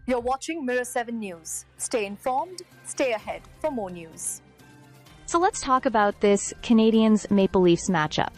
You're watching Mirror 7 News. Stay informed, stay ahead for more news. So let's talk about this Canadiens-Maple Leafs matchup,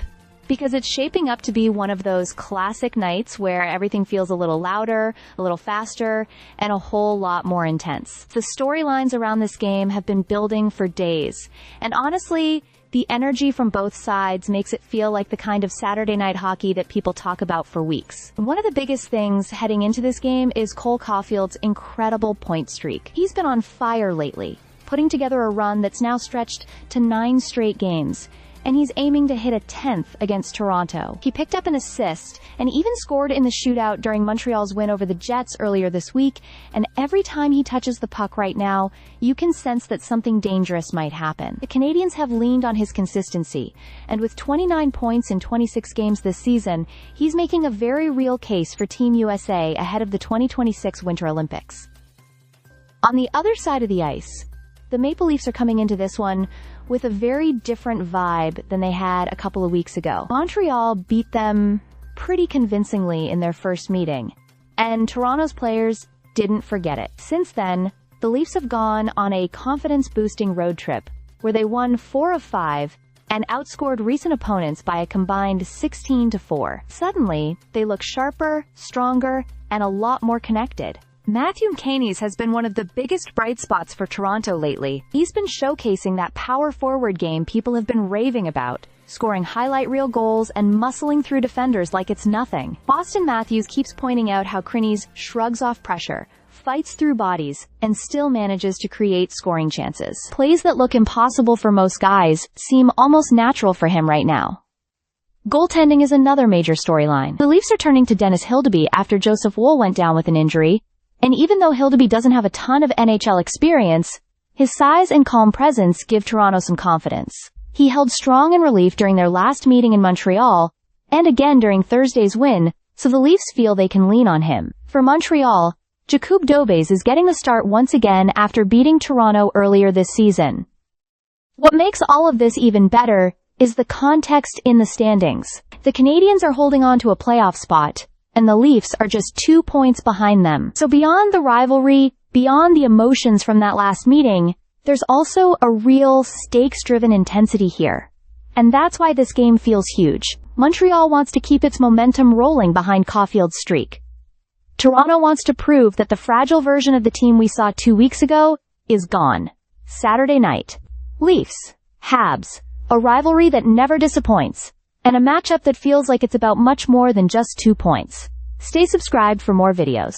because it's shaping up to be one of those classic nights where everything feels a little louder, a little faster, and a whole lot more intense. The storylines around this game have been building for days, and honestly, the energy from both sides makes it feel like the kind of Saturday night hockey that people talk about for weeks. One of the biggest things heading into this game is Cole Caulfield's incredible point streak. He's been on fire lately, putting together a run that's now stretched to 9 straight games, and he's aiming to hit a 10th against Toronto. He picked up an assist and even scored in the shootout during Montreal's win over the Jets earlier this week, and every time he touches the puck right now, you can sense that something dangerous might happen. The Canadiens have leaned on his consistency, and with 29 points in 26 games this season, he's making a very real case for Team USA ahead of the 2026 Winter Olympics. On the other side of the ice, the Maple Leafs are coming into this one with a very different vibe than they had a couple of weeks ago. Montreal beat them pretty convincingly in their first meeting, and Toronto's players didn't forget it. Since then, the Leafs have gone on a confidence-boosting road trip where they won 4 of 5 and outscored recent opponents by a combined 16-4. Suddenly, they look sharper, stronger, and a lot more connected. Matthew Canes has been one of the biggest bright spots for Toronto lately. He's been showcasing that power forward game people have been raving about, scoring highlight reel goals and muscling through defenders like it's nothing. Austin Matthews keeps pointing out how Canes shrugs off pressure, fights through bodies, and still manages to create scoring chances. Plays that look impossible for most guys seem almost natural for him right now. Goaltending is another major storyline. The Leafs are turning to Dennis Hildeby after Joseph Woll went down with an injury, and even though Hildeby doesn't have a ton of NHL experience, his size and calm presence give Toronto some confidence. He held strong in relief during their last meeting in Montreal, and again during Thursday's win, so the Leafs feel they can lean on him. For Montreal, Jakub Dobes is getting the start once again after beating Toronto earlier this season. What makes all of this even better is the context in the standings. The Canadiens are holding on to a playoff spot, and the Leafs are just 2 points behind them. So beyond the rivalry, beyond the emotions from that last meeting, there's also a real stakes-driven intensity here. And that's why this game feels huge. Montreal wants to keep its momentum rolling behind Caulfield's streak. Toronto wants to prove that the fragile version of the team we saw 2 weeks ago is gone. Saturday night. Leafs, Habs, a rivalry that never disappoints, and a matchup that feels like it's about much more than just 2 points. Stay subscribed for more videos.